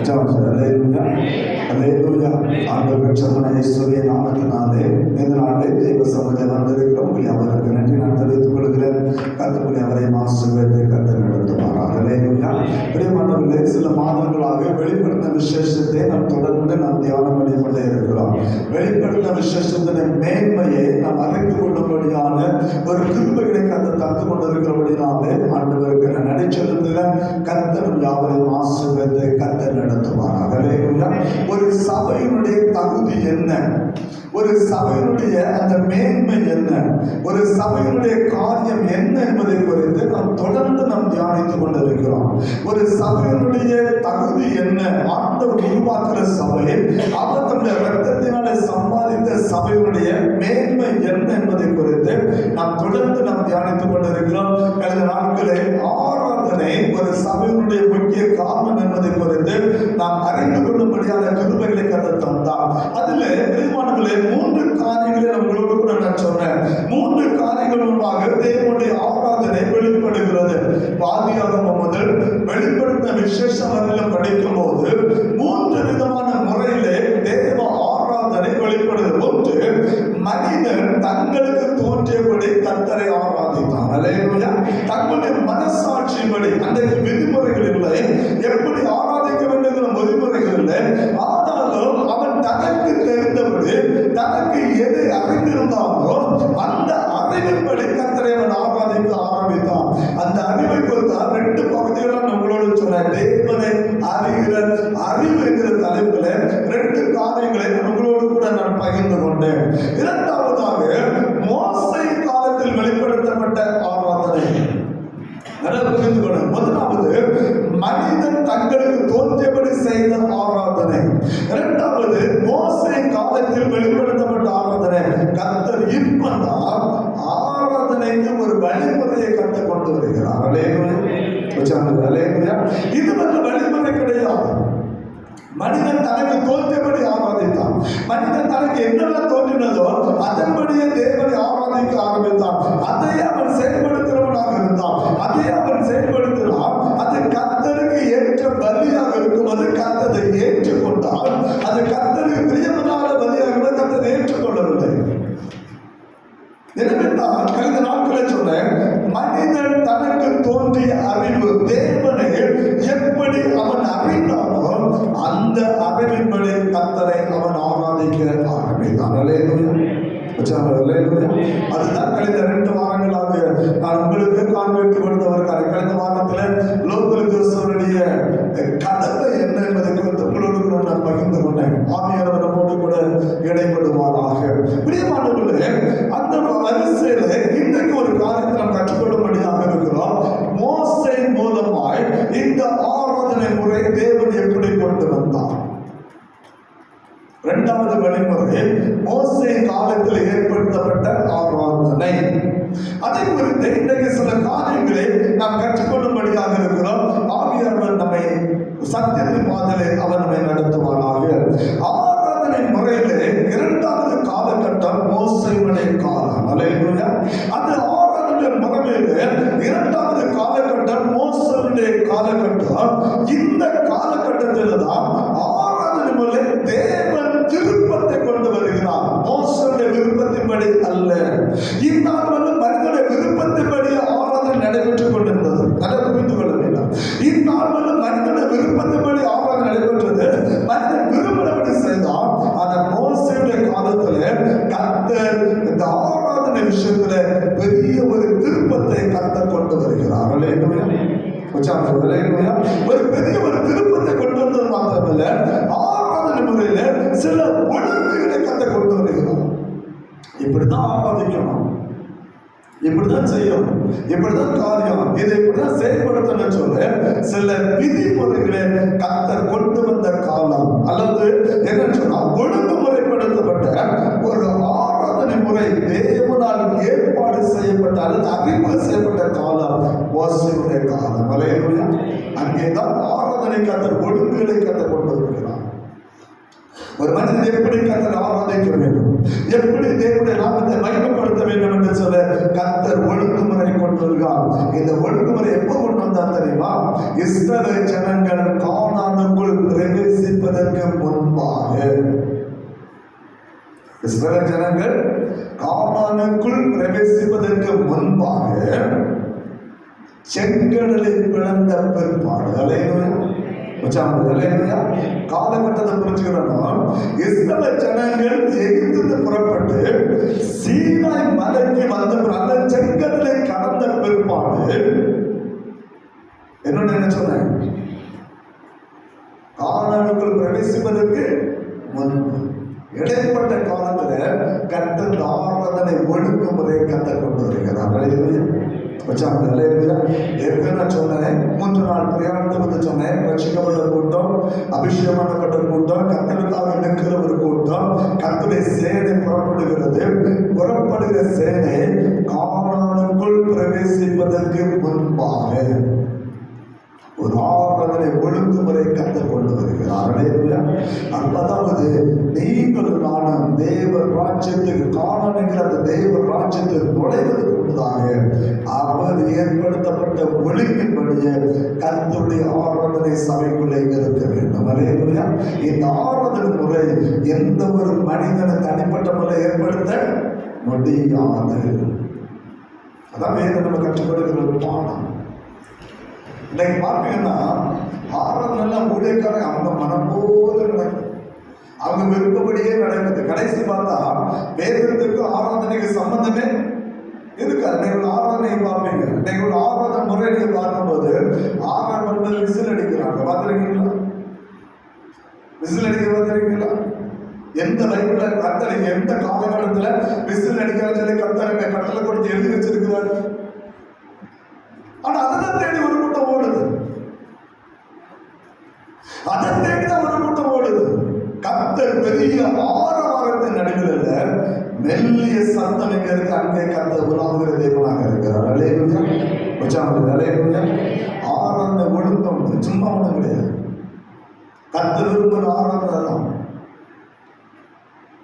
நாமத்தினாலே இந்த நாளை தெய்வ சமூகத்தில் வந்திருக்கிற உங்களை அவருக்கு நன்றி நான் தெரிவித்துக் கொள்கிறேன். கர்த்தர் அவரை ஆசீர்வதித்து கர்த்தர் நடத்துவாராக. பிரியமானவர்களே, சில மாதங்களாக வெளிப்படுத்த விசேஷத்தை நாம் தொடர்ந்து தியானம் பண்ணி கொண்டே இருக்கிறோம். வெளிப்படுத்த விசேஷத்தின் மேன்மையை நாம் அறிந்து கொள்ளும்படியான ஒரு கிருபைகளை கர்த்தர் தந்து கொண்டிருக்கிறபடினாலே ஆண்டவருக்கு நான் நன்றி செலுத்துகிறேன். கர்த்தர் யாவரையும் ஆசீர்வதித்து கர்த்தர் நடத்துவாராக. ஒரு சபையினுடைய தகுதி என்ன, ஒரு சபையினுடைய அந்த மேன்மை என்ன, ஒரு சபையினுடைய காரியம் என்ன என்பதை குறித்து நாம் தொடர்ந்து தியானித்துக் கொண்டிருக்கிறோம். ஒரு சபையினுடைய தகுதி என்ன, ஆண்டவர் உருவாக்குற சபை, அவர் தன்னுடைய ரத்தத்தினாலே சம்பாதித்த சபையினுடைய மேன்மை என்ன என்பதை குறித்து நாம் தொடர்ந்து தியானித்துக் கொண்டிருக்கிறோம். கடந்த நாட்களே ஆராதனை ஒரு சபையினுடைய முக்கிய காரணம் என்பதை குறித்து நாம் அறிந்து கொள்ளும்படியான கிருபைகளை கர்த்தர் தந்தார். அதில் பிரியமானவர்களே, 3 காரியங்களை நம்மளோடு கூட நான் சொன்னேன். 3 காரியங்கள் முன்பாக தேவனுடைய ஆராதனை வெளிப்படுகிறது. ஆதியாகமம் முதல் வெளிப்படுத்த விசேஷம் வரையிலும் படிக்கும் போது 3 விதமான முறையிலே தேவ ஆராதனை வெளிப்படுகிறது. ஒன்று, மனிதன் தங்களுக்கு தோன்றியபடி கர்த்தரை ஆராதித்தான். அல்லேலூயா. தங்களுடைய மனசாட்சியின்படி, அன்றைக்கு விதிமுறைகள் இல்லை, எப்படி ஆராதிக்க வேண்டும் என்ற விதிமுறைகள் இல்லை. ஆனாலும் அவன் தனக்கு தெரிந்தபடி, தனக்கு எதை அறிந்திருந்தாலோ அந்த அறிவின்படி கர்த்தரை அவன் ஆராதிக்க ஆரம்பித்தான். அந்த அறிவை பொறுத்த 2 பகுதிகளை நம்மளோடு சொன்ன தேவனை அறிகிற அறிவு என்கிற தலைப்பில் 2 காரியங்களை நம்மளோடு கூட நான் பகிர்ந்து கொண்டேன். இரண்டாவதாக, மோசே காலத்தில் வெளிப்படுத்தப்பட்ட ஆராதனை. புரிந்து கொள்ள, முதலாவது மனிதன் தங்களுக்கு தோன்றியபடி செய்த ஆராதனை. இரண்டாவது, மோசே காலத்தில் வெளிப்படுத்தப்பட்ட ஆராதனை. கர்த்தர் இப்பதான் ஆராதனைக்கு ஒரு வழிமுறையை கற்றுக் கொண்டு வருகிறார். இது வந்து வழிமுறை கிடையாது. மனிதன் தனக்கு தோன்றியபடி ஆராதித்தான். மனிதன் தனக்கு என்னெல்லாம் தோன்றினதோ அதன்படியே தேவனை ஆராதிக்க ஆரம்பித்தான். அதை அவன் செயல்படுத்துகிறவனாக இருந்தான். அதை அவன் செயல்படுத்தினான். அது கர்த்தருக்கு ஏற்ற பலியாக இருக்கும். அது கர்த்தரை ஏற்றுக்கொண்டால், அது கர்த்தருக்கு பிரியமான பலியாக கர்த்தரை ஏற்றுக்கொள்ளவில்லை. எனவேதான் கடந்த நாட்களை சொன்னேன், மனிதன் தனக்கு தோன்றிய அறிவு, தேவனை எப்படி அவன் அறிந்தானோ அந்த அறிவின்படி கர்த்தரை அவன் ஆராதிக்க ஆரம்பித்தான். அதுதான் கடந்த 2 வாரங்களாக நான் உங்களுக்கு காண்பித்து கொடுத்தவர்கள். கடந்த வாரத்தில் லோக்கல் ஜோசனுடைய கதவை என்ன என்பதை குறித்து உங்களோடு நான் பகிர்ந்து கொண்டேன். ஆவியானவர் நம்மோடு கூட இடைப்படுவாராக. பிரியமானவர்களே, அந்த வரிசையில இன்றைக்கு ஒரு காரியத்தை நாம் கற்றுக்கொள்ளும்படியாக இருக்கிறோம். மோசே மூலமாய் இந்த ஆராதனை முறை தேவன் எப்படி கொண்டு வந்தார். 2வது வழிமுறை, மோசே காலத்தில் ஏற்படுத்தப்பட்ட ஆராதனை. அதை குறித்து இன்றைக்கு சில காரியங்களை நாம் கற்றுக்கொள்ளும்படியாக இருக்கிறோம். ஆவியானவர் நம்மை சத்தியத்தின் பாதையிலே அவர் நம்மை நடத்துவாராக. ஆராதனை முறையிலே 2வது காலகட்டம் மோசேயுடைய காலம். அல்லேலூயா. அந்த ஆராதனை முறையிலே 2வது காலகட்டம் மோசேயுடைய காலகட்டம். இந்த காலகட்டத்தில் தான் ஆராதனை முறை தேவன் திருப்பத்தை கொண்டு வருகிறார். மோசேயுடைய விருப்பத்தின்படி அல்ல. இந்த மனிதனுடைய விருப்பத்தின்படி ஆராதனை நடைபெற்றுக் கொண்டிருந்தது. அதை புரிந்து கொள்ள வேண்டும். இந்த மனிதனுடைய விருப்பத்தின்படி ஆராதனை நடைபெற்றது. மனிதன் விரும்பினபடி செய்தால், அந்த மோசேயுடைய காலத்தில் கர்த்தர் இந்த ஆராதனை விஷயத்துல பெரிய ஒரு திருப்பத்தை கர்த்தர் கொண்டு வருகிறார். ஒரு பெரிய ஒரு திருப்பத்தை கொண்டு வந்தது மாத்திரமல்ல, ஆராதனை முறையில சில ஒழுங்குகளை கர்த்தர் கொண்டு வருகிறார். இப்படிதான் ஆராதிக்கணும், இப்படிதான் செய்யணும், இப்படிதான் காரியம், இதை இப்படிதான் செயல்படுத்தணும் சொல்ல சில விதிமுறைகளை கர்த்தர் கொண்டு வந்த காலம், அல்லது என்ன சொன்னா ஒழுங்குமுறைப்படுத்தப்பட்ட ஒரு ஆராதனை முறை தேவனால் ஏற்பாடு செய்யப்பட்ட அல்லது அறிமுகம் செய்யப்பட்ட காலம் மோசேயுடைய காலம். அல்லேலூயா. அங்கேதான் ஆராதனை கர்த்தர் ஒழுங்குகளை கர்த்தர் கொண்டு வருகிறார். ஒரு மனிதன் எப்படி கர்த்தர் ஆராதிக்க வேண்டும், எப்படி தேவனுடைய நாமத்தை மகிமைப்படுத்த வேண்டும் என்று சொல்ல கர்த்தர் ஒழுங்குமுறை கொண்டு வருகிறார். இந்த ஒழுங்குமுறை எப்ப கொண்டு வந்தார் தெரியுமா? இஸ்ரவேல் ஜனங்கள் கானானுக்குள் பிரவேசிப்பதற்கு முன்பாக இஸ்ரவேல் ஜனங்கள் கானானுக்குள் பிரவேசிப்பதற்கு முன்பாக செங்கடலை பிளந்த பிற்பாடு காலகட்டத்தை புரிஞ்சுக்கிறோம். இஸ்ரவேல் ஜனங்கள் எகிப்திலிருந்து புறப்பட்டு சீனாய் மலைக்கு வந்த செங்கடலை கடந்த பிற்பாடு என்ன சொன்னேன்? கானானுக்குள் பிரவேசிப்பதற்கு முன்பு இடைப்பட்ட காலத்துல கர்த்தர் ஆராதனை ஒழுங்குமுறை கற்றுக் கொண்டு வருகிறார். ஏற்கனவே சொன்னேன், 3 நாள் பிரயாணத்தை வந்து சொன்னேன். ரட்சிக்கப்பட்ட கூட்டம், அபிஷேகம் பண்ணப்பட்ட கூட்டம், கர்த்தருக்காக நிற்கிற ஒரு கூட்டம், கர்த்தருடைய சேனை புறப்படுகிறது. புறப்படுகிற சேனை கானானுக்குள் பிரவேசிப்பதற்கு முன்பாக ஒரு ஆராதனை ஒழுங்குமுறை கற்றுக் கொண்டு வருகிறார். அதாவது நீங்கள் நானும் தேவ ராஜ்யத்துக்கு கானான் என்கிற அந்த தேவ ராஜ்யத்துக்கு நுழைவதற்கு முன்பதாக அவர் ஏற்படுத்தப்பட்ட ஒழுங்கின்படியே கர்த்தருடைய ஆராதனை சபைக்குள்ளே இருக்க வேண்டும். அல்லேலூயா. இந்த ஆராதனை முறை எந்த ஒரு மனிதனை தனிப்பட்ட முறை ஏற்படுத்த முடியாது. அதான் வேதம் நம்ம கற்றுக்கொடுக்கிற ஒரு பாடம். இன்னைக்கு பார்த்தீங்கன்னா ஆராதனை ஊழியக்காரங்க அவங்க மனம் போல நடக்குது, அவங்க விருப்பப்படியே நடக்குது. கடைசி பார்த்தா வேதத்துக்கு ஆராதனைக்கு சம்பந்தமே இருக்காது. நீங்கள் ஆராதனை பார்ப்பீங்க, நீங்கள் ஆராதனை முறை நீங்க பார்க்கும்போது ஆராதனை விசில் அடிக்கிறாங்க, பார்த்துருக்கீங்களா? விசில் அடிக்க பார்த்துருக்கீங்களா? எந்த லைஃப்ல கர்த்தர் எந்த காலகட்டத்துல விசில் அடிக்கிறான்னு சொல்லி கர்த்தர் கட்டளை கொடுத்து எழுதி வச்சிருக்கிறாரு. ஆனா அதான் தேடி ஒரு கூட்டம் ஓடுது, அதை தேடிதான் ஒரு கூட்டம் ஓடுது. கர்த்தர் பெரிய ஆரவாரத்தின் நடுவில் மெல்லிய சத்தம் எங்க இருக்கு, அங்கே கர்த்தர் உலாவுகிற தேவனாக இருக்கிறார். அல்லேலூயா. அல்லேலூயா. ஆராதனை ஒழுக்கம் சும்மா ஒண்ணும் கிடையாது. கர்த்தர் விரும்புகிற ஆராதனை தான்.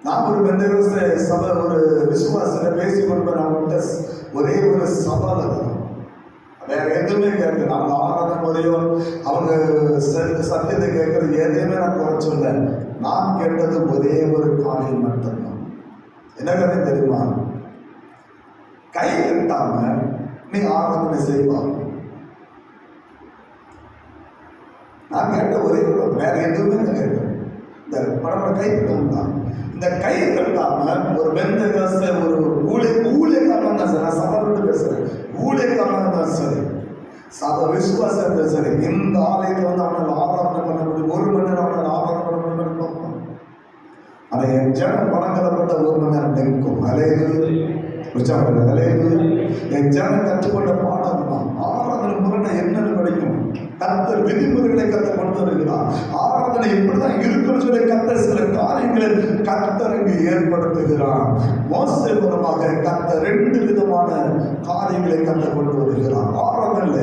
நான் ஒரு பெந்தேகோஸ்தே சபை ஒரு விசுவாசத்தை பேசி கொண்டு நான் ஒரே ஒரு சவால் தான், வேற எதுவுமே கேட்க. அவங்க ஆராதனை முறையோ அவங்க சத்தியத்தை கேட்கறது எதையுமே நான் குறை சொல்ல. நான் கேட்டது ஒரே ஒரு காரியம் மட்டும்தான். என்ன காரியம் தெரியுமா? கை கட்டாம நீ ஆராதனை செய்வாங்க. நான் கேட்ட ஒரே வேற எதுவுமே நான் கேட்டேன். இந்த படப்பட கை கட்டம் தான். இந்த கை கட்டாம ஒரு பெந்தேகோஸ்தே ஒரு ஊழியக்காரன் தான் சார், நான் சபை விட்டு பேசுறேன், ஊழியக்காரன் தான் சரி, சபை விசுவாசம் சரி, இந்த ஆலயத்தில் வந்து அவனால் ஆராதனை பண்ண முடியும், 1 மணி நேரம் அவனால் ஆராதனை பண்ண முடியும் பார்ப்போம். ஆனால் என் ஜனம் பணங்கலப்பட்ட 1 மணி நேரம் நிற்கும். என் ஜனம் கற்றுக்கொண்ட பாடம் தான். ஆராதனை முறை என்னன்னு படிக்கும், கர்த்தர் விதிமுறைகளை கர்த்தர் கொண்டு வருகிறார். ஆராதனை இப்படிதான் இருக்குன்னு சொல்லி கர்த்தர் சில காரியங்களை கர்த்தர் இங்கு ஏற்படுத்துகிறார். மோசே மூலமாக கர்த்தர் 2 விதமான காரியங்களை கர்த்தர் கொண்டு வருகிறார். ஆராதனையில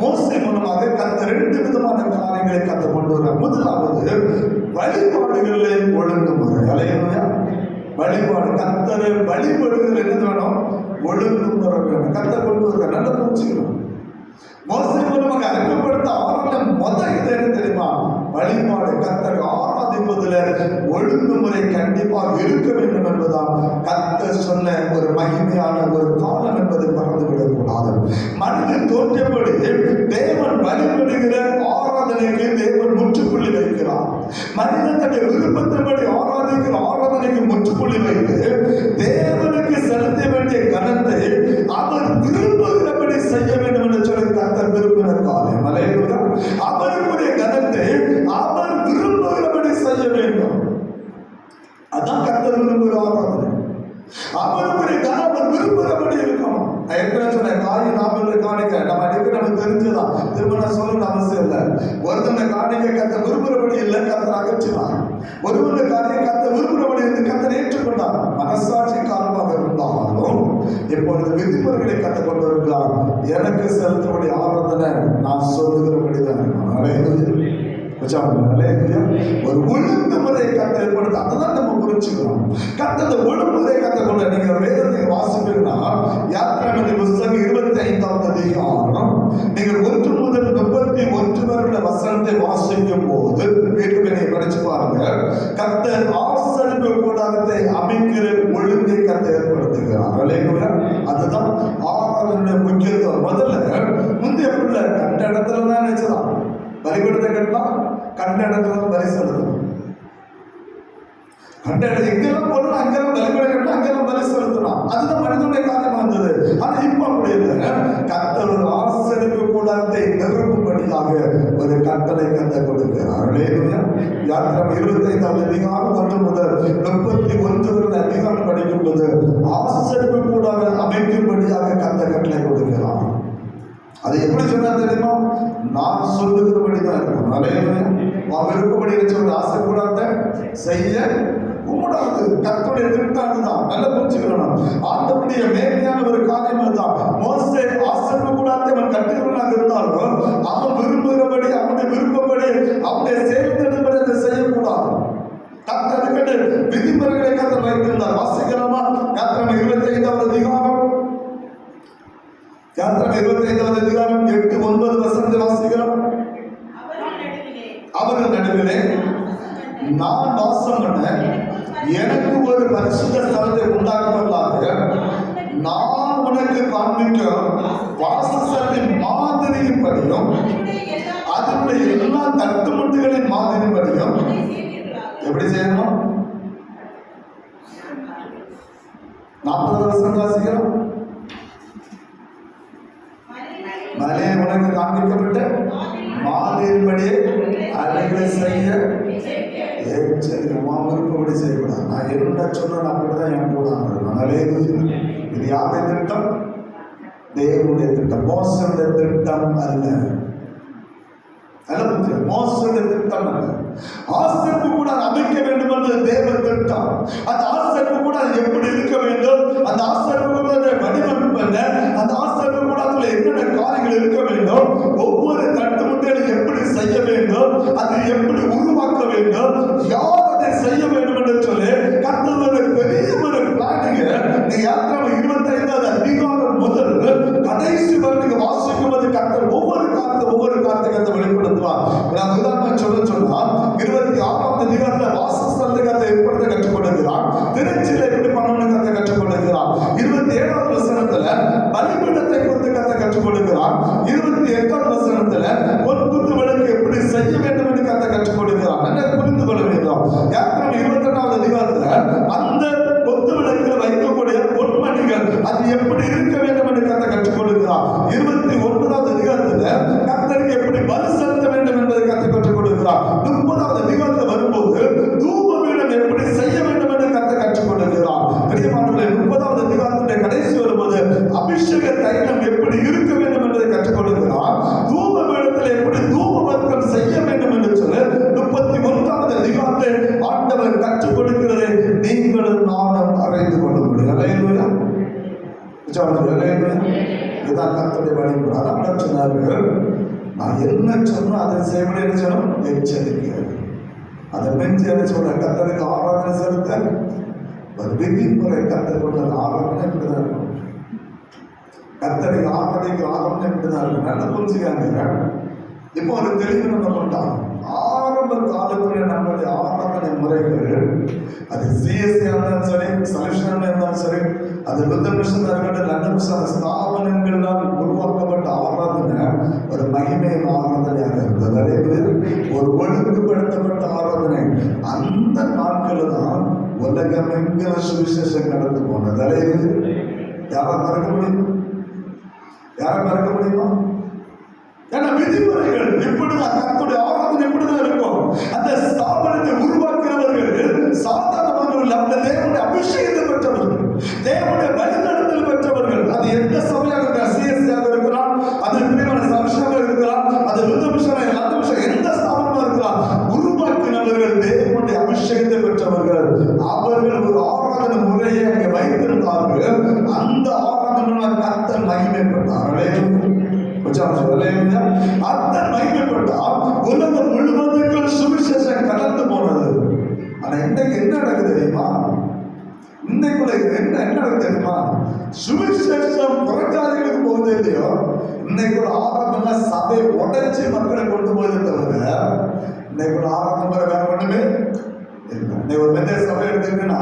மோசே மூலமாக கர்த்தர் 2 விதமான காரியங்களை கர்த்தர் கொண்டு வருகிறார். முதலாவது வழிபாடுகளிலே ஒழுங்குமுறை. அல்லேலூயா. வழிபாடு கர்த்தரை வழிபடுகிற என்ன வேணும்? ஒழுங்குமுறை வேணும். கர்த்தர் கொண்டு வருகிறார். நல்லா புரிஞ்சுக்கணும். மோசே மூலமாக அறிமுகப்படுத்த ஆராதனை இது என்ன தெரியுமா? வழிபாடு. கர்த்தரை ஆராதிப்பதில் ஒழுங்குமுறை கண்டிப்பாக இருக்க வேண்டும் என்பதால் கர்த்தர் சொன்ன ஒரு மகிமையான ஒரு காலம் என்பதை மறந்துவிடக்கூடாது. மனிதன் தோற்றப்படி தேவன் வழிபடுகிற ஆராதனைக்கு தேவன் முற்றுப்புள்ளி வைக்கிறார். மனிதன் தன்னுடைய விருப்பத்தின்படி ஆராதிக்கிற ஆராதனைக்கு முற்றுப்புள்ளி வைத்து தேவனுக்கு செலுத்த வேண்டிய கனத்தை அவர் விரும்புகிறபடி செய்ய வேண்டும் என்று சொல்லி கர்த்தர் விரும்பின காலம். அல்லேலூயா. அவருடைய கனத்தை அவர் விரும்புகிறபடி செய்ய வேண்டும். அதான் கர்த்தர் விரும்புகிற ஆராதனை. அவருடைய கனம் விரும்புகிறபடி இருக்கணும். ஏற்கனவே சொன்னேன், காரியம் நாம காணிக்க நம்ம அடிக்கடி நமக்கு தெரிஞ்சுதான், திரும்ப நான் சொல்லணும்னு அவசியம் இல்லை. ஒருத்தனை காணிக்க கர்த்தர் விரும்புகிறபடி இல்லை, கர்த்தர் அகற்றினார். ஒருவருடைய காரியம் கர்த்தர் விரும்புகிறபடி இருந்து கர்த்தர் ஏற்றுக்கொண்டார். மனசாட்சி காரணமாக இருந்தாலும் இப்பொழுது விதிமுறைகளை கற்றுக் கொண்டு வருகிறார். எனக்கு செலுத்தபடி ஆராதனை நான் சொல்லுகிறபடி தான் இருக்கணும். ஒரு ஒழுங்குமுறை கர்த்தர் ஏற்படுத்த அதான் நம்ம புரிஞ்சுக்கிறோம். கர்த்தர் ஒழுங்குமுறை கற்றுக்கொள்ள நீங்க வேதத்தை வாசிப்பீங்கன்னா யாத்திராகமத்தின் புத்தகம் 25ஆம் அதிகாரம் நீங்கள் 1 முதல் 31 வரை வசனத்தை வாசிக்கும் போது வீட்டுக்கு நீங்க படிச்சு கர்த்தர் ஆசரிப்பு கூடாரத்தை அமைக்கிற ஒழுங்கை கர்த்தர் ஏற்படுத்துகிறார். அல்லேலூயா. அதுதான் ஆராதனுடைய முக்கியத்துவம். முதல்ல முந்தைய பிள்ளை கண்ட இடத்துல தான் நினைச்சதான் பலிபீடத்தை கட்டினா கண்ட இடத்துல பலி செலுத்தணும். கண்ட இடம் எங்கெல்லாம் போடணும் அங்கெல்லாம் பலிபீடம் கட்டினா அங்கெல்லாம் பலி செலுத்தணும். அதுதான் மனிதனுடைய காரியமா இருந்தது. ஆனா இப்ப அப்படி இல்லை. கர்த்தர் ஒரு ஆசரிப்பு கூடாரத்தை நிறுவும்படியாக ஒரு கட்டளை கர்த்தர் கொடுக்கிறார். அல்லேலூயா. யாத்திரம் 25வது அதிகாரம் 1 முதல் 31 வரை அதிகாரம் படிக்கும் போது ஆசரிப்பு கூடாரம் அமைக்கும்படியாக கர்த்தர் கட்டளை கொடுக்கிறார். அது எப்படி சொன்னார் தெரியுமா? நான் சொல்லுகிறபடிதான் இருக்கும். அல்லேலூயா. விருப்பப்படி வச்ச ஆசை கூடாரத்தை செய்ய கூடாது. கர்த்தருடைய திட்டம் தான். நல்லா புரிஞ்சுக்கணும். ஆண்டவருடைய மேன்மையான ஒரு காரியம் அதுதான். மோசே ஆசரிப்பு கூடாரத்தை அவன் கட்டுகிறவனாக இருந்தாலும் அவன் விரும்புகிறபடி அவனுடைய விருப்பப்படி அவனுடைய செயல்படி அதை செய்யக்கூடாது. கர்த்தருக்கு விதிமுறைகளை கர்த்தர் வைத்திருந்தார். வாசிக்கிறோமா? யாத்திரம் 25வது அதிகாரம் 8, 9 வசனத்தை வாசிக்கிறோம். அவர்கள் நடுவிலே நான் வாசம் பண்ண எனக்கு ஒரு பரிசுத்த ஸ்தலத்தை உண்டாக்குவதாக நான் உனக்கு காண்பிக்கும் வாசஸ்தலத்தின் மாதிரியின்படியும் அதனுடைய எல்லா தட்டுமுட்டுகளின் மாதிரியின்படியும் எப்படி செய்யணும்? 40 வருஷம் வாசிக்கிறோம். மலையை உனக்கு காண்பிக்கப்பட்ட மாதிரியின்படியே அவைகளை செய்ய விருப்பப்படி செய்யக்கூடாது. நான் என்ன சொன்னேன் அப்படிதான் என் கூட இது யாருடைய திட்டம்? தேவனுடைய திட்டம். மோசனுடைய திட்டம் அல்ல. மோசனுடைய திட்டம் அல்ல. ஆசரிப்பு கூட அமைக்க வேண்டும் என்று தேவ திட்டம். அந்த ஆசரிப்பு கூட எப்படி இருக்க வேண்டும்? அந்த ஆசரிப்பு கூட வடிவமைப்பு என்ன? அந்த ஆசரிப்பு கூட என்னென்ன காரியங்கள் இருக்க வேண்டும்? ஒவ்வொரு தட்டுமுட்டையும் எப்படி செய்ய வேண்டும்? அதை எப்படி உருவாக்க வேண்டும்? யார் அதை செய்ய வேண்டும் என்று சொல்லி கர்த்தருடைய பெரிய ஒரு பிளானிங் யாத்திரை 25வது அதிகாரம் முதல் கடைசி வரை நீங்க வாசிக்கும் போது கர்த்தர் ஒவ்வொரு காரியத்தை வெளிப்படுத்துவார். நான் உதாரணம் சொன்னா 26வது அதிகாரத்துல வாசஸ்தலத்தை கர்த்தர் ஏற்படுத்த கற்றுக் கொடுக்கிறார். திருச்சியில எப்படி பண்ணணும்னு கர்த்தர் கற்றுக் கொடுக்கிறார். 27வது வசனத்துல பலிபீடத்தை குறித்து கர்த்தர் கற்றுக் கொடுக்கிறார். 28வது வசனத்துல பொன்குத்து விளக்கு எப்படி செய்ய வேண்டும் என்று கர்த்தர் கற்றுக் கொடுக்கிறார். என்ன புரிந்து கொள்ள வேண்டும்? யாத்திரை 28வது அதிகாரத்துல அந்த பொத்து விளக்கில் வைக்கக்கூடிய பொன்மணிகள் அது எப்படி இருக்க வேண்டும் என்று கர்த்தர் கற்றுக் கொடுக்கிறார். 29வது அதிகாரத்துல கர்த்தருக்கு எப்படி பலி செலுத்த வேண்டும் என்பதை கர்த்தர் கற்றுக் கொடுக்கிறார். 30வது அதிகாரத்தில் வரும்போது தூப பீடம் எப்படி செய்ய வேண்டும் என்று கர்த்தர் கற்றுக் கொடுக்கிறார். பிரியமானவர்களே, 30வது அதிகாரத்துடைய கடைசி வரும்போது அபிஷேக தைலம் எப்படி இருக்க வேண்டும் என்பதை கற்றுக் கொடுக்கிறார். தூப பீடத்தில் எப்படி தூப வர்க்கம் செய்ய வேண்டும் என்று சொல்லி 31வது அதிகாரத்தில் ஆண்டவர் கற்றுக் கொடுக்கிறதை நீங்களும் நானும் அறிந்து கொள்ள முடியும். அல்லேலூயா. இதுதான் கர்த்தருடைய வழிமுறை. அதான் சொன்னார்கள், நான் என்ன சொன்னோம் அதை செய்ய என்ன சொன்னோம்? எச்சரிக்கை. அதை மெஞ்சி என்ன சொல்ற? கர்த்தருக்கு ஆராதனை செலுத்த ஒரு விதிமுறை. கர்த்தர் கொண்ட ஆராதனை இப்படிதான் இருக்கும். கர்த்தருக்கு ஆராதனை இப்படிதான் இருக்கும். நல்லா புரிஞ்சுக்காங்க. இப்போ ஒரு தெளிவு நம்ம கொண்டாங்க. ஆரம்ப காலத்துல நம்மளுடைய ஆராதனை முறைகள் அது சிஎஸ்சி இருந்தாலும் சரி, சலிஷன் இருந்தாலும் சரி, அது புத்த மிஷன் இருக்கட்டும், லண்டன் மிஷன் ஸ்தாபனங்களால் உருவாக்கப்பட்ட ஆராதனை ஒரு மகிமையின் ஆராதனையாக இருந்தது. அதே ஒரு ஒழுங்குபடுத்தப்பட்ட ஆராதனை. அந்த நாட்கள் தான் உலகமெங்கிற சுவிசேஷம் நடந்து போனது. அதே யாரா மறக்க முடியுமா? யாரை மறக்க முடியுமா? ஏன்னா விதிமுறைகள் இப்படிதான். கர்த்தருடைய ஆராதனை இப்படிதான் இருக்கும். அந்த ஸ்தாபனத்தை உருவாக்குறவர்கள் சாதாரணமானவர்கள், அந்த தேவனுடைய அபிஷேகத்தை பெற்றவர்கள், தேவனுடைய வழிநடத்தல் பெற்றவர்கள். அது எந்த சபையாக இருக்கிறார், சிஎஸ்சியாக இருக்கிறார், அது பிரிவான சம்சமாக இருக்கிறார், அது ருத்தமிஷனாக எந்த ஸ்தாபனமாக இருக்கிறார், உருவாக்கினவர்கள் தேவனுடைய அபிஷேகத்தை பெற்றவர்கள். அவர்கள் ஒரு ஆராதனை முறையை அங்கே வைத்திருந்தார்கள். அந்த ஆராதனை கர்த்தர் மகிமைப்பட்டார்களே. அத்தன் மகிமைப்பட்டால் உலகம் முழுவதுக்கும் சுவிசேஷம் கலந்து போனது. ஆனா இன்னைக்கு என்ன நடக்குது தெரியுமா? இன்னைக்குள்ள என்ன நடக்குது தெரியுமா? சுவிசேஷம் புறஜாதிகளுக்கு போகுது இல்லையோ, இன்னைக்குள்ள ஆரம்பமா சபை உடைச்சு மக்களை கொண்டு போயதை தவிர இன்னைக்குள்ள ஆரம்பம் வேற ஒண்ணுமே இல்லை. இருக்குன்னா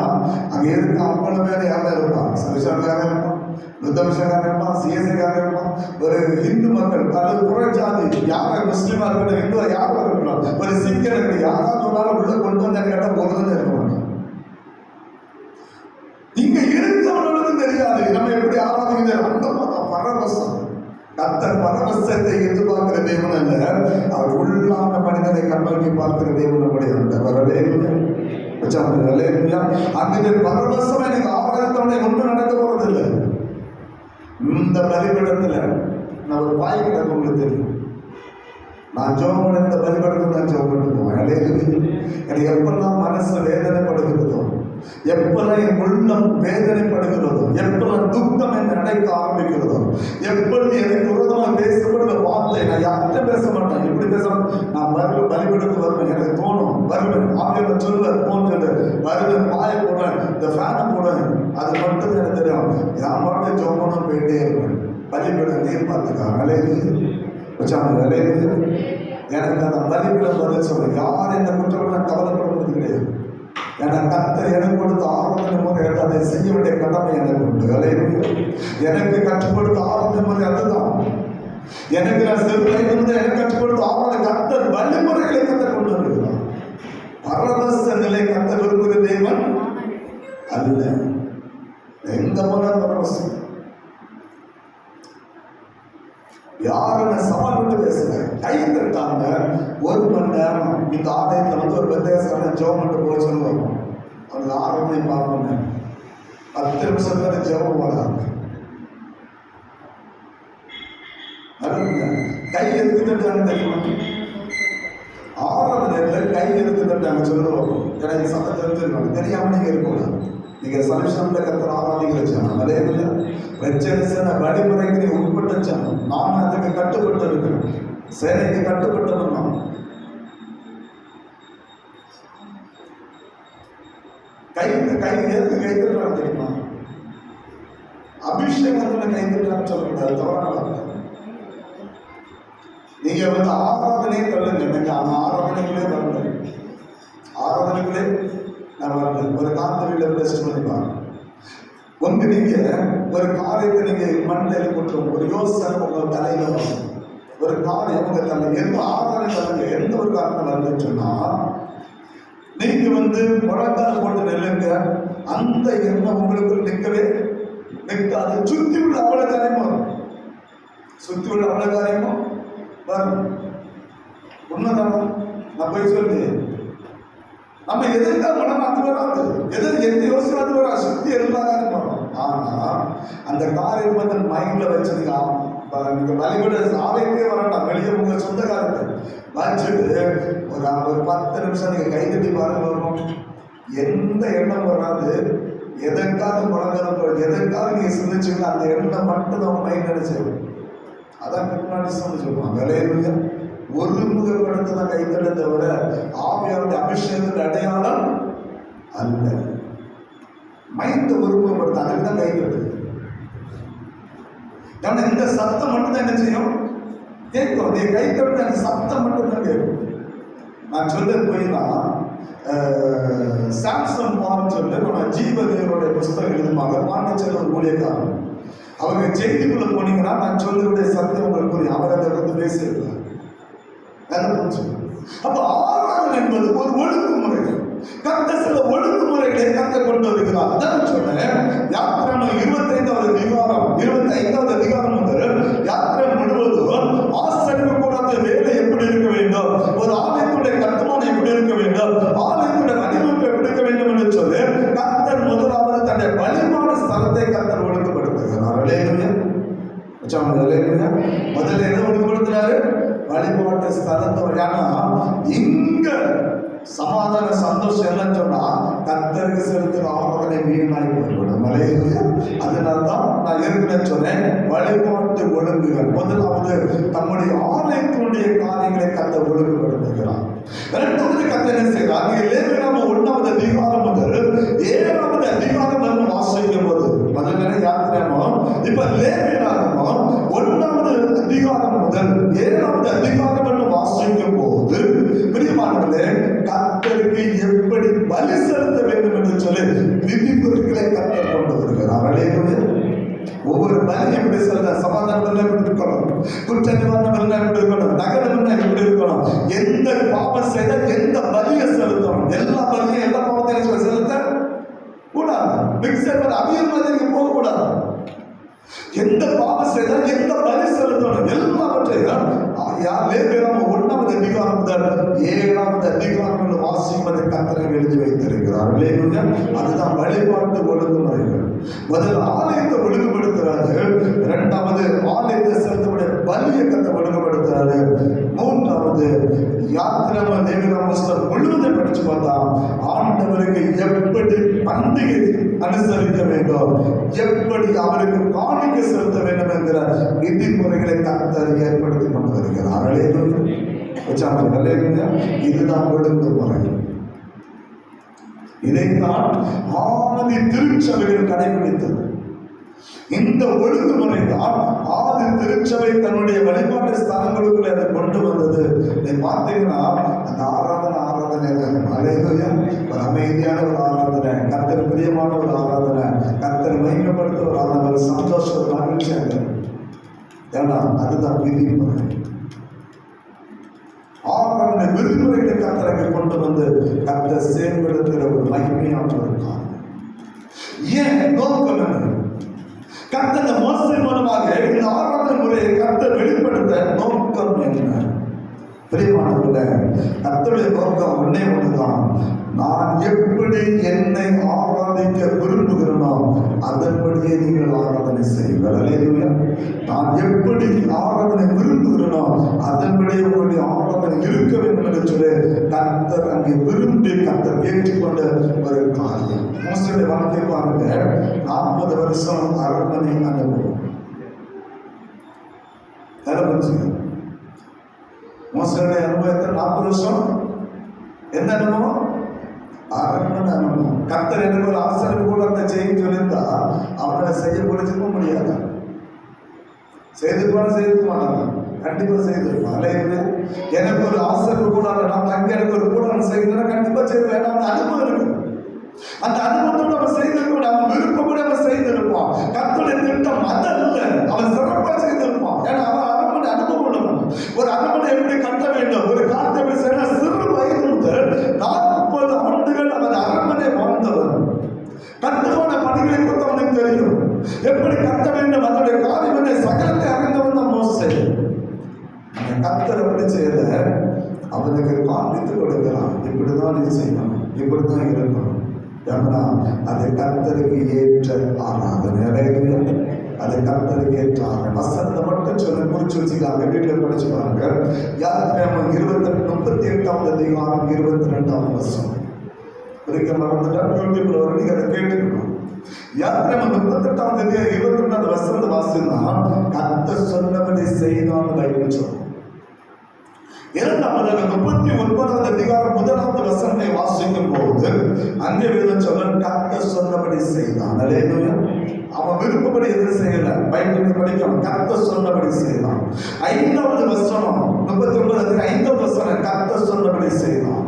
அங்க இருக்க அவ்வளவு பேர் யாரும் இருப்பான், சவிசாரக்காரன் இருப்பான், யுத்தமிஷக்காரன் இருப்பான், சிஎஸ்ஐக்காரன் இருப்பான், ஒரு இந்து மக்கள் அல்லது புறஜாதி யாரும் முஸ்லீமா இருக்கட்டும், இந்துவா யாரும் இருக்கணும், ஒரு சீக்கிரம் இருக்கு யாராவது ஒரு நாள் உள்ள கொண்டு வந்த கேட்டா பொருள் இருக்க மாட்டோம். இங்க இருக்கிறவர்களுக்கும் தெரியாது நம்ம எப்படி ஆராதிக்கிறது. அந்த பரவசம், கர்த்தர் பரவசத்தை எதிர்பார்க்கிற தேவன் அல்ல, அவர் உள்ளான மனிதனை கண்ணோக்கி பார்க்கிற தேவன் நம்முடைய ஆண்டவர். அங்கே பரவசம் எனக்கு ஆராதனை ஒன்றும் நடக்க போறது இல்லை. இந்த பலிபீடத்துல நான் ஒரு பாய் கிடக்கு, உங்களுக்கு தெரியும், நான் ஜோம் இந்த பலிபீடத்துல நான் ஜோம் பண்ணி போவேன். எனக்கு எப்பெல்லாம் மனசு வேதனைப்படுகிறதோ, எப்பெல்லாம் என் உள்ளம் வேதனைப்படுகிறதோ, எப்பெல்லாம் துக்கம் என்னை அடைக்க ஆரம்பிக்கிறதோ, எப்பொழுது எனக்கு விரோதமாக பேசப்படுற வார்த்தை நான் யார்கிட்ட பேச மாட்டேன், எப்படி பேசணும், நான் வருவேன், பலிபீடத்துக்கு வருவேன், எனக்கு தோணும் வருவேன், ஆவியர் சொல்லுவேன், போன் சொல்லு வருவேன், பாய போடுவேன், இந்த ஃபேனை போடுவேன், அது மட்டும் எனக்கு தெரியும். நான் மட்டும் ஜோமனும் போயிட்டே இருப்பேன். பலிபீடம் நீர் பார்த்துக்காங்க வச்சாங்க. எனக்கு அந்த பலிபீடம் பதில் சொல்றேன். யார் என்ன குற்றம் கவலைப்படுறது கிடையாது. ஏன்னா கர்த்தர் எனக்கு கொடுத்த ஆராதனை முறை அதை செய்ய வேண்டிய கடமை எனக்கு உண்டு. எனக்கு கற்றுக் கொடுத்த ஆராதனை முறை அதுதான். எனக்கு நான் சிறுவயதிலிருந்து எனக்கு கற்றுக் கொடுத்த ஆராதனை கர்த்தர் வழிமுறைகளை கற்றுக் கொண்டு வருகிறார். பரவச நிலை கர்த்தர் விரும்புகிற தேவன் அல்ல. எந்த முறை பரவசம் யாருன்னு சவால் விட்டு பேசுறேன். கை தட்டாங்க 1 மணி நேரம் இந்த ஆலயத்தில் வந்து ஒரு வித்தியாசமான ஜெபம் மட்டும் போய் சொல்லுவாங்க. அந்த 6 மணி பார்க்கணும், 10 நிமிஷத்துல ஜெபம் வராங்க. கை எடுத்து தட்டாங்க தெரியுமா? 6வது நேரத்தில் கை எடுத்து தட்டாங்க சொல்லுவாங்க. எனக்கு சத்தம் தெரிஞ்சிருக்காங்க, தெரியாம நீங்க இருக்கக்கூடாது. நீங்க சலிஷம்ல கர்த்தர் ஆராதிக்கிற ஜனம், அதே வச்சன வழிமுறைக்கு நீங்க உட்பட்ட ஜனம். நான் அதுக்கு கட்டுப்பட்டு இருக்கிறேன், சேனைக்கு கட்டுப்பட்டவன். கை கை எதுக்கு கை தட்டுறாங்க தெரியுமா? அபிஷேகத்துல கை தட்டுறான்னு சொல்லக்கூடாது, தவறான வார்த்தை. நீங்க வந்து ஆராதனையே தள்ளுங்க, நீங்க ஆராதனைகளே வரல, ஆராதனைகளே நான் வரல. ஒரு காத்தவில டெஸ்ட் பண்ணி பாருங்க. ஒன்று நீங்க ஒரு காரியத்தை நீங்க மண்ணில் கொட்டுறோம், ஒரு யோசனை உங்க தலையில வரும், ஒரு காரியம் உங்க தலை எந்த ஆராதனை தலைங்க எந்த ஒரு காரணம் வருதுன்னு சொன்னா நீங்க வந்து முழங்கால் போட்டு நெல்லுங்க, அந்த எண்ணம் உங்களுக்கு நிற்கவே நிற்காது. சுத்தி உள்ள அவ்வளவு காரியமும் வரும், சுத்தி உள்ள அவ்வளவு காரியமும் வரும். உண்மைதானா? நான் போய் சொல்லி நம்ம எதிர்த்தா மனம் அது வராது, எந்த யோசனை அது வராது, சுத்தி எல்லாரும் வரும். ஆனா அந்த காரியம் வந்து மைண்ட்ல வச்சிருக்கா. நீங்க வழிபட ஆலயத்தே வரலாம், வெளியே உங்க சொந்தக்காரத்தை வச்சுட்டு ஒரு 10 நிமிஷம் நீங்க கை தட்டி பாருங்க, வரும். எந்த எண்ணம் வராது. எதற்காக முழங்கால், எதற்காக நீங்க சிந்திச்சீங்கன்னா அந்த எண்ணம் மட்டும் தான் மைண்ட் நினைச்சு. அதான் முன்னாடி சொல்லுவாங்க, வேலையா ஒருமுகப்படுத்ததான் கைத்தட தவிர ஆவியாருடைய அபிஷேகத்தின் அடையாளம் அல்ல. மைந்த ஒருமுகப்படுத்த அதுக்கு தான் கைத்தட்டு. ஏன்னா இந்த சத்தம் மட்டும் தான் என்ன செய்யும், கேட்கும். நீ கைத்தட்டு அந்த சத்தம் மட்டும் தான் கேட்கும். நான் சொல்ல போய்தான் சாம்சன் பான்னு சொல்லி நம்ம ஜீவதேவனுடைய புஸ்தகம் எழுதுவாங்க, பாண்டிச்சேரி ஊழியக்காரன். அவங்க செய்திக்குள்ள போனீங்கன்னா நான் சொல்லக்கூடிய சத்தம் உங்களுக்கு புரியும். அவர் அதை வந்து பேசியிருக்காங்க. அப்ப ஆராதனை என்பது ஒரு ஒழுங்குமுறை. கர்த்தர் சில ஒழுங்குமுறைகளை கர்த்தர் கொண்டு வருகிறார். அதான் சொன்னேன், யாத்திராமம் 25வது அதிகாரம் முதல் யாத்திரை முழுவதும் ஆசரிப்பு கூடாத வேலை எப்படி இருக்க வேண்டும், ஒரு ஆலயத்துடைய கட்டுமானம் எப்படி இருக்க வேண்டும், ஆலயத்துடைய வடிவமைப்பு எப்படி இருக்க வேண்டும் என்று சொல்லி கர்த்தர் முதலாவது தன்னுடைய வழிபாடு ஸ்தலத்தை கர்த்தர் ஒழுங்குபடுத்துகிறார். முதல்ல என்ன ஒழுங்குபடுத்தினாரு? வழிபாட்டு ஸ்தலத்தை. ஏன்னா இங்க சமாதான சந்தோஷம் இல்லைன்னு சொன்னா கர்த்தருக்கு செலுத்துற ஆராதனை வீணாய் போய்விடும். அதனால்தான் நான் ஏற்கனவே சொன்னேன், வழிபாட்டு ஒழுங்குகள் முதலாவது தம்முடைய ஆலயத்தினுடைய காரியங்களை கர்த்தர் ஒழுங்குபடுத்துகிறார். இரண்டாவது கர்த்தர் என்ன செய்கிறார்? லேவியராகமம் 1வது அதிகாரம் முதல் 7வது அதிகாரம் வாசிக்கும் போது முதல்ல யாத்திராமம், இப்ப லேவியராகமம் 1வது அதிகாரம் முதல் 7வது அதிகாரம் வாசிக்கும் போது பிரியமானவர்களே, கர்த்தருக்கு எப்படி பலி செலுத்த வேண்டும் என்று சொல்லி விதிமுறைகளை கற்றுக் கொண்டு வருகிறார். அல்லேலூயா. ஒவ்வொரு பலியும் எப்படி சொல்ற, சமாதானம் எப்படி இருக்கணும், குற்ற நிவாரணம் எப்படி இருக்கணும், நகரம் எப்படி இருக்கணும், எந்த பாவம் செய்த எந்த பலியை செலுத்தணும், எல்லா பலியும் எல்லா பாவத்தையும் செலுத்த கூடாது. மிக்சர் அவியல் மாதிரி போக கூடாது. எந்த பாவம் செய்தால் எந்த பலி செலுத்தணும் எல்லாவற்றையும் லேவியராகமம் 1வது அதிகாரம் முதல் 7வது அதிகாரம் வாசிப்பதை கர்த்தர் எழுதி வைத்திருக்கிறார். அல்லேலூயா. அதுதான் வழிபாட்டு ஒழுங்குமுறைகள். முதல் ஆலயத்தை ஒழுங்குபடுத்துறாரு, 2வது ஆலயத்தை செலுத்தக்கூடிய பலியை கர்த்தர் ஒழுங்குபடுத்துறாரு, 3வது யாத்திராகம லேவியராகம புத்தகம் முழுவதை படிச்சு பார்த்தா ஆண்டவருக்கு எப்படி பண்டிகை அனுசரிக்க வேண்டும், எப்படி அவருக்கு காணிக்கை செலுத்த வேண்டும் என்கிற விதிமுறைகளை கர்த்தர் ஏற்படுத்தி கொண்டு வருகிறார். இதுதான் ஒழுங்குமுறை. இதைத்தான் ஆதி திருச்சபைகள் கடைபிடித்தது. இந்த ஒழுங்குமுறை தான் ஆதி திருச்சபை தன்னுடைய வழிபாட்டு ஸ்தலங்களுக்குள்ள அதை கொண்டு வந்தது. இதை பார்த்தீங்கன்னா அந்த ஆராதனை அல்லேலூயா, ஒரு அமைதியான ஒரு ஆராதனை, கர்த்தர் பிரியமான ஒரு ஆராதனை, கர்த்தர் மகிமைப்படுத்த ஒரு ஆராதனை, சந்தோஷம் மகிழ்ச்சியாக. ஏன்னா அதுதான் விதிமுறை. ஆராதனை விதிமுறைகளை கர்த்தரை கொண்டு வந்து கர்த்தர் செயல்படுத்துகிற ஒரு மகிமையான ஒரு காரணம். ஏன் நோக்கம் என்ன? கர்த்தர் மோசே மூலமாக இந்த ஆராதனை முறையை கர்த்தர் வெளிப்படுத்த நோக்கம் என்ன? பிரியமானவர்களே, கர்த்தருடைய நோக்கம் ஒன்னே ஒன்றுதான். நான் எப்படி என்னை ஆராதிக்க விரும்புகிறேனோ அதன்படியே நீங்கள் ஆராதனை செய்வீர்கள். அல்லேலூயா. நான் எப்படி ஆராதனை விரும்புகிறேனோ அதன்படியே உங்களுடைய ஆராதனை இருக்க வேண்டும் என்று சொல்லி கர்த்தர் அங்கே விரும்பி கர்த்தர் ஏற்றுக்கொண்ட ஒரு காரியம். மோசேயுடைய வாழ்க்கை பாருங்க, 40 வருஷம் அரண்மனை அனுபவம். மோசேயுடைய அனுபவத்தை 40 வருஷம் என்ன அனுபவம்? அரண்மனை அனுபவம். கர்த்தர் எனக்கு ஒரு ஆசிரியர் கூட அந்த செய்ய சொல்லியிருந்தா அவனை செய்ய முடிச்சிருக்க முடியாது. செய்திருப்பான செய்திருக்க மாட்டாங்க, கண்டிப்பா செய்திருப்பான். அல்லேலூயா. எனக்கு ஒரு ஆசிரியர் கூட நான் தங்க எனக்கு ஒரு கூட செய்யணும்னா கண்டிப்பா செய்வேன். அந்த அனுபவம் இருக்கு. அந்த அனுபவத்தோடு அவன் செய்திருக்க, அவன் விருப்பப்படி அவன் செய்திருப்பான். கர்த்தருடைய திட்டம் அதல்ல, அவன் சிறப்பா செய்திருப்பான். ஏன்னா அவன் அரண்மனை அனுபவம் உள்ளவன். ஒரு அரண்மனை எப்படி கட்ட வேண்டும், ஒரு காலத்தை எப்படி செய்ய, சிறு வயது முதல் 40 ஆண்டுகள் அவன் அரண்மனை வாழ்ந்தவன். கட்டுமான பணிகளை குறித்து அவனுக்கு தெரியும், எப்படி கட்ட வேண்டும், அதனுடைய காரியம் சகலத்தை அறிந்தவன் தான் மோசே. கர்த்தர் எப்படி செய்யல, அவனுக்கு காண்பித்துக் கொடுக்கலாம், இப்படிதான் நீ செய்யணும், இப்படிதான் இருக்கணும். ஏன்னா அது கர்த்தருக்கு ஏற்ற ஆராதனை. அல்லேலூயா. அது கர்த்தருக்கு ஏற்ற ஆராதனை. வசனத்தை மட்டும் சொல்லி குறிச்சு வச்சுக்காங்க, வீட்டில் படிச்சு பாருங்க. யாத்திராகமம் 38வது அதிகாரம் 22வது வசனம். இருக்க மறந்துட்டா யூடியூப்ல வர நீங்க அதை கேட்டுக்கணும். யாத்திராகமம் 38வது அதிகாரம் 22வது வசனத்தை வாசினா கர்த்தர் சொன்னபடி செய்தான் பைபிள் சொல்லும். 2வது 39வது அதிகாரம் 1வது வசனத்தை வாசிக்கும் போது அங்கே வேதம் சொல்ல கர்த்தர் சொன்னபடி செய்தான். அல்லேலூயா. அவன் விருப்பப்படி எதுவும் செய்யல, பைபிள் படிக்கணும், கர்த்தர் சொன்னபடி செய்தான். 5வது வசனம் 39 5வது வசனம் கர்த்தர் சொன்னபடி செய்தான்.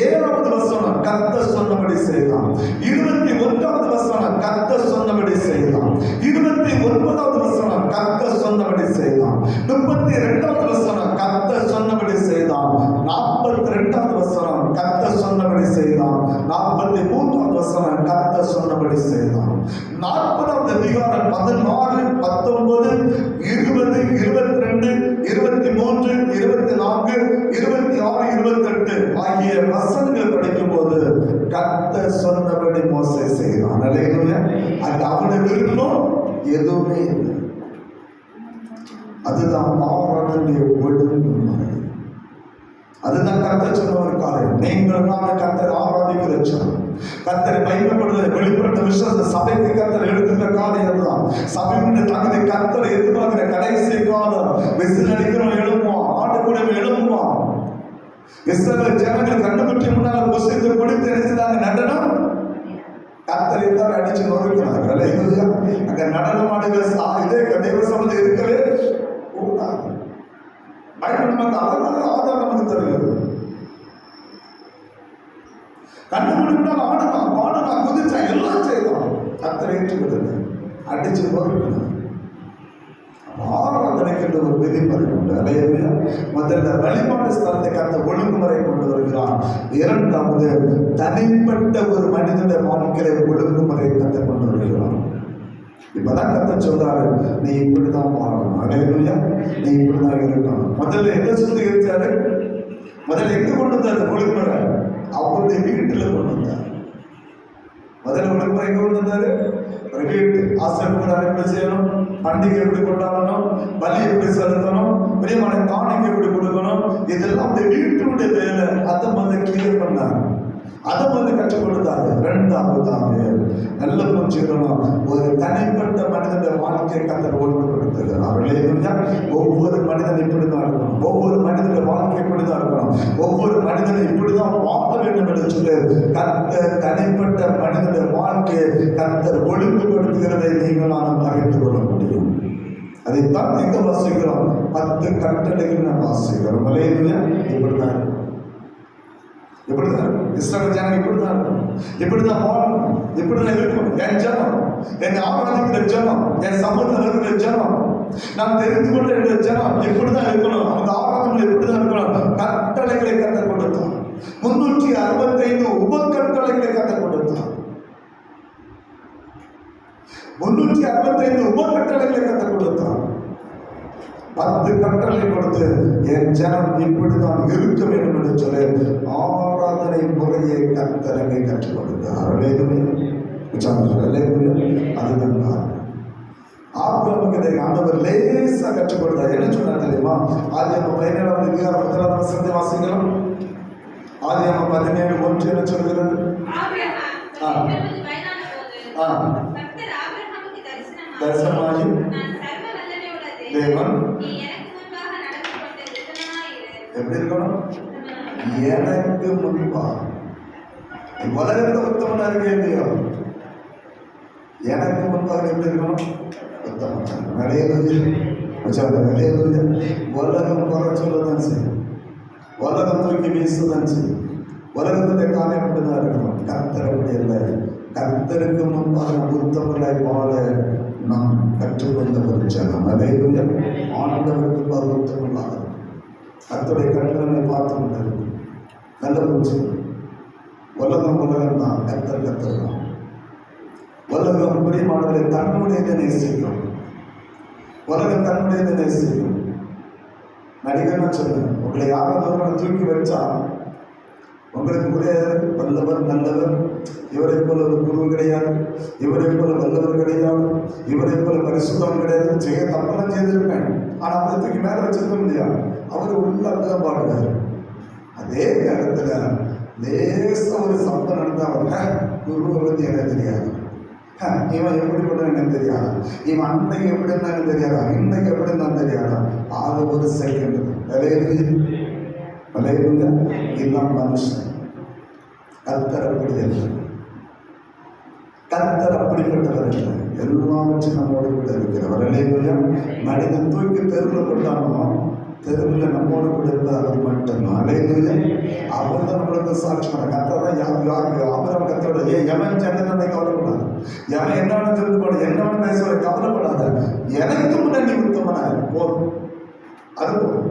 7வது வசனம் கர்த்தர் சொன்னபடி செய்தான். 21வது வசனம் கர்த்தர் சொன்னபடி செய்தான். 29வது வசனம் கர்த்தர் சொன்னபடி செய்தான். 32வது வசனம் கர்த்தர் சொன்னபடி செய்தான். 42வது வசனம் கர்த்தர் சொன்னபடி செய்தான். 43வது வசனம் கர்த்தர் சொன்னபடி செய்தான். 40வது அதிகாரம் 16 19 20 22 23 24 26 28 ஆகிய வசனங்கள் படிக்கும் போது கர்த்தர் சொன்னபடி மோசே செய்தான். அல்லேலூயா. அது அவனை விருப்பம் எதுவுமே இல்லை. அதுதான் ஆராதனை ஒழுங்குமுறை. அதுதான் கர்த்தர் சொன்ன ஒரு காரியம். நீங்கள் நான் கர்த்தர் ஆராதிக்கிற சொன்ன கர்த்தரை மகிமைப்படுவதை வெளிப்பட்ட விசுவாச சபைக்கு கர்த்தர் எடுத்துக்கிற காரியம் தான். சபையுடைய தகுதி கர்த்தரை எதிர்பார்க்கிற கடைசி காலம். விசில் அடிக்கிறவன் எழுப்புவான், ஆட்டுக்குடியவன் எழுப்புவான். இஸ்ரவேல் ஜனங்கள் கண்டுபிடிச்சு முன்னால் புசித்து குடித்து நினைச்சுதாங்க நடனம். கர்த்தரை தான் அடிச்சு நொறுக்கிறாங்க. அல்லேலூயா. அங்க நடனம் ஆடுகிற இதே தேவ சபையில் இருக்கவே கூடாது. பைபிள் நமக்கு அதனால ஆதாரம் நமக்கு தருகிறது. கண்டுபிடித்தால் ஆடலாம், பாடலாம், குதிச்சா எல்லாம் செய்யலாம். கர்த்தரை ஏற்றுக்கிறது அடிச்சு பொறுக்கணும். ஆராதனைக்கு ஒரு விதிமுறை உண்டு. அல்லேலூயா. முதல்ல வழிபாடு ஸ்தலத்தை கர்த்தர் ஒழுங்குமுறை கொண்டு வருகிறார். இரண்டாவது தனிப்பட்ட ஒரு மனிதனுடைய வாழ்க்கையில ஒழுங்குமுறை கர்த்தர் கொண்டு வருகிறார். இப்பதான் கர்த்தர் சொல்றாரு, நீ இப்படிதான் வாழணும். அல்லேலூயா. நீ இப்படிதான் இருக்கணும். முதல்ல எங்க சுத்திகரிச்சாரு? முதல்ல எங்க கொண்டு வந்தாரு ஒழுங்குமுறை? அவருடைய வீட்டுல கொண்டு வந்தார். முதல்ல ஒழுங்குமுறை எங்க கொண்டு வந்தாரு? ஒரு வீட்டு ஆசிரியர் எப்படி செய்யணும், பண்டிகை எப்படி கொண்டாடணும், பலி எப்படி செலுத்தணும், பிரியமான காணிக்கை எப்படி கொடுக்கணும், இதெல்லாம் அவருடைய வீட்டுடைய வேலை. அதை முதல்ல கிளியர் பண்ணார், அதை முதல்ல கற்றுக் கொடுத்தாரு. இரண்டாவதாக நல்ல புரிஞ்சுக்கணும், ஒரு தனிப்பட்ட மனிதனுடைய வாழ்க்கையை கர்த்தர் ஒழுங்குபடுத்துகிறார். ஒவ்வொரு மனிதன் இப்படிதான் இருக்கணும், ஒவ்வொரு மனிதனுடைய வாழ்க்கை இப்படிதான் இருக்கணும், ஒவ்வொரு மனிதனும் இப்படிதான் வாழ வேண்டும் என்று சொல்லி கர்த்தர் தனிப்பட்ட மனிதனுடைய வாழ்க்கையை கர்த்தர் ஒழுங்குபடுத்துகிறதை நீங்கள் நாம் அறிந்து கொள்ள முடியும். அதைத்தான் எங்க வாசிக்கிறோம்? 10 கட்டளைகள் நாம் வாசிக்கிறோம். அல்லேலூயா. இப்படிதான் இருக்கும், இப்படிதான் இருக்கும். இஸ்ரவேல் ஜனம் இப்படிதான் இருக்கும், இப்படிதான் வாழணும், இப்படிதான் இருக்கணும். என் ஜனம், என் ஆராதிக்கிற ஜனம், என் சமூகத்தில் இருக்கிற ஜனம், நான் தெரிந்து கொண்ட ஜனம் இப்படிதான் இருக்கணும். அந்த ஆராதனை இப்படிதான் இருக்கணும். கட்டளைகளை கற்றுக் கொடுத்தான். 365 உபக்கட்டளைகளை கற்றுக் கொடுத்தான். 365 உபக்கட்டளைகளை கற்றுக் கொடுத்தான். 10 கட்டளை கொடுத்து என் ஜனம் இப்படிதான் இருக்க வேண்டும் என்று சொல்லி ஆராதனை முறையை கர்த்தரங்கை கற்றுக் கொடுத்தார். அதுதான் ஆபிரகாமுக்கு இதை ஆண்டவர் லேசா கற்றுக் கொடுத்தார். என்ன சொன்னார் தெரியுமா? ஆதியாகமம் 17ஆம் அதிகாரம் 1ஆம் வசனத்தை வாசிக்கலாம். ஆதியாகமம் 17:1 என்ன சொல்கிறது? தரிசனமாகி தேவன் எப்படி இருக்கணும்? எனக்கு முன்பாக. உலகத்துல உத்தமனா இருக்க இல்லையோ, எனக்கு முன்பாக எப்படி இருக்கணும்? உத்தமன். உலகம் குறை சொல்லதான் செய்யும், உலகம் தூக்கி வீசுதான் செய்யும், உலகத்துடைய காரியம் மட்டும்தான் இருக்கணும். கர்த்தர் அப்படி இல்லை. கர்த்தருக்கு முன்பாக உத்தமனாய் வாழ நாம் கற்றுக்கொண்ட ஒரு ஜனம். அல்லேலூயா. ஆண்டவருக்கு உத்தமனாக கர்த்தருடைய கட்டளை பார்த்து கொண்டிருக்கும். நல்ல புரிச்சு. உலகம் தான், கர்த்தர் தான். உலகம் பிரியமானவர்களை தன்னுடையதை நேசிக்கும். உலகம் தன்னுடையதை நேசிக்கும். நடிகர்னு சொன்னேன், உங்களை யாராவது தூக்கி வச்சா உங்களுக்கு புரியாது. வல்லவர் நல்லவர், இவரை போல ஒரு குரு கிடையாது, இவரை போல வல்லவர் கிடையாது, இவரை போல பரிசுத்தம் கிடையாது. செய்ய தப்பெல்லாம் செய்திருப்பேன், ஆனால் அவரை தூக்கி மேலே வச்சிருக்க முடியாது. அவர் உள்ள அப்படிதான் பாடுவார். அதே நேரத்தில் லேச ஒரு சம்பளம் நடந்தா குருவை பற்றி எனக்கு தெரியாது, இவன் எப்படி பண்ண எனக்கு தெரியாது, இவன் அன்னைக்கு எப்படி இருந்தாலும் தெரியாதா, இன்னைக்கு எப்படி இருந்தாலும் தெரியாதா. அது ஒரு செகண்ட். இதுதான் மனுஷன். கர்த்தர் அப்படி இல்லை. கர்த்தர் அப்படிப்பட்டவர் இல்லை. எல்லாவற்றும் நம்மோடு கூட இருக்கிறவர். அல்லேலூயா. மனிதன் தூக்கி தெருவில் கொண்டானோ, தெருவில் நம்மோடு கூட இருந்தால் அவர் மட்டும்தான். அல்லேலூயா. அவர் தான் நம்மளுக்கு சாட்சி பண்ண. கர்த்தர் தான் ஆபிரகாம் கர்த்தரோட எவன் ஜனங்களை கவலைப்படாது, எவன் என்னன்னு தெரிந்து போட, என்னவன் பேசுவதை கவலைப்படாத, எனக்கு முன்னாடி உத்தமனாக போதும், அது போதும்.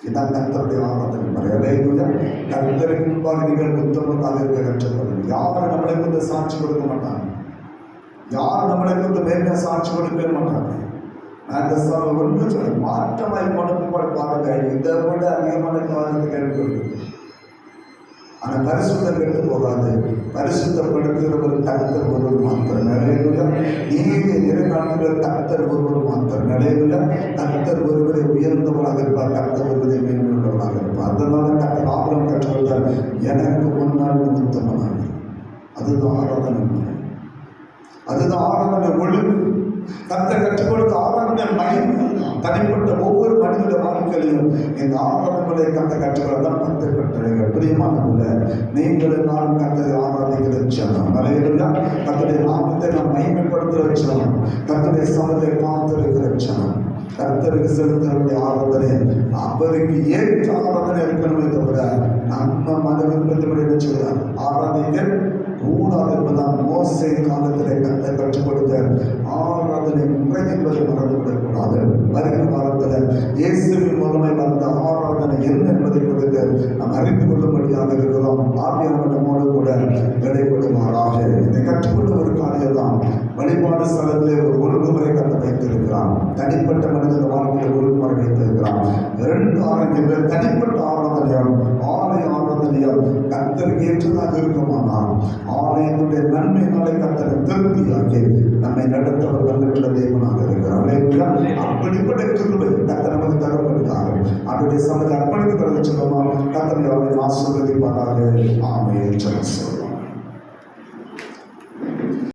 இதான் கர்த்தருடைய ஆராதனை முறை. அல்லேலூயா. கர்த்தருக்கு முன்பாக நீங்கள் உத்தமனாக இருக்க கற்றுக்கொள்ளுங்கள். யாரும் நம்மளை கொண்டு சாட்சி கொடுக்க மாட்டாங்க, யாரும் நம்மளை கொண்டு மேன்மையா சாட்சி கொடுக்க மாட்டாங்க. அந்த ஒன்று சொல்ல மாற்றமாய் போனது பாருங்க, இதை விட அதிகமான காரணத்தை கேள்வி. ஆனால் பரிசுத்தம் கெட்டு போகாது. பரிசுத்தப்படுத்துகிறவர் கர்த்தர் ஒருவர் மாத்திரம். அல்லேலூயா. நீங்க நிலைநாட்டுகிற கர்த்தர் ஒருவர் மாத்திரம். அல்லேலூயா. கர்த்தர் ஒருவரை உயர்ந்தவராக இருப்பார், கர்த்தர் ஒருவரை மேன்மையுள்ளவராக இருப்பார். அதனால கர்த்தர் ஆபிரகாம் கற்றுக்கொண்டார், எனக்கு முன்னால் உத்தமனாக. அதுதான் ஆராதனை முறை, அதுதான் ஆராதனை ஒழுங்கு. கர்த்தர் கற்றுக் கொடுத்த ஆராதனை மகிமை. தனிப்பட்ட ஒவ்வொரு மனிதனுடைய வாழ்க்கையிலும் இந்த ஆராதனை கர்த்தர் கற்றுக்கொள்ளதான் 10 கட்டளைகள். பிரியமானவர்களே, நீங்கள் நானும் கர்த்தரை ஆராதிக்கிற ஜனம். அல்லேலூயா. கர்த்தருடைய நாமத்தை நாம் மகிமைப்படுத்துகிற ஜனம், கர்த்தருடைய சமத்தை காத்திருக்கிற ஜனம். கர்த்தருக்கு செலுத்தக்கூடிய ஆராதனை அவருக்கு ஏற்ற ஆராதனை இருக்கணுமே தவிர நம்ம மன விருப்பத்தினுடைய செய்தார்? ஆராதிக்க கூடாது என்பதுதான் மோசே காலத்திலே கர்த்தர் கற்றுக் கொடுத்த ஆராதனை முறை என்பதை மறந்துவிடக்கூடாது. வருகிற காலத்தில் இயேசுவின் மூலமாக வந்த ஆராதனை என்ன என்பதை குறித்து நாம் அறிந்து கொள்ளும்படியாக இருக்கிறோம். ஆவியானவர் நம்மோடு கூட இடைப்படுவாராக. இதை கற்றுக்கொள்ள ஒரு காரியம் தான் வழிபாடு ஸ்தலத்திலே ஒரு ஒழுங்குமுறை கற்று வைத்திருக்கிறான். தனிப்பட்ட மனித வாழ்க்கையில் ஒழுங்குமுறை வைத்திருக்கிறான். 2 ஆராய்ச்சிகள் தனிப்பட்ட ஆராதனையால் ஆலய ஆராதனையால் கர்த்தருக்கு ஏற்றதாக இருக்குமானால் ஆலயத்துடைய நன்மைகளை கர்த்தரை திருப்தியாக்கி நம்மை நடத்தவர் தந்துள்ள தேவனாக இருக்கிறார். அப்படிப்பட்ட கிருபை கர்த்தர் நமக்கு தரப்படுகிறார். அவருடைய சமயத்தை அர்ப்பணித்து சொல்லுமா கர்த்தரை அவரை ஆசீர்வதிப்பாராக. ஆமென்.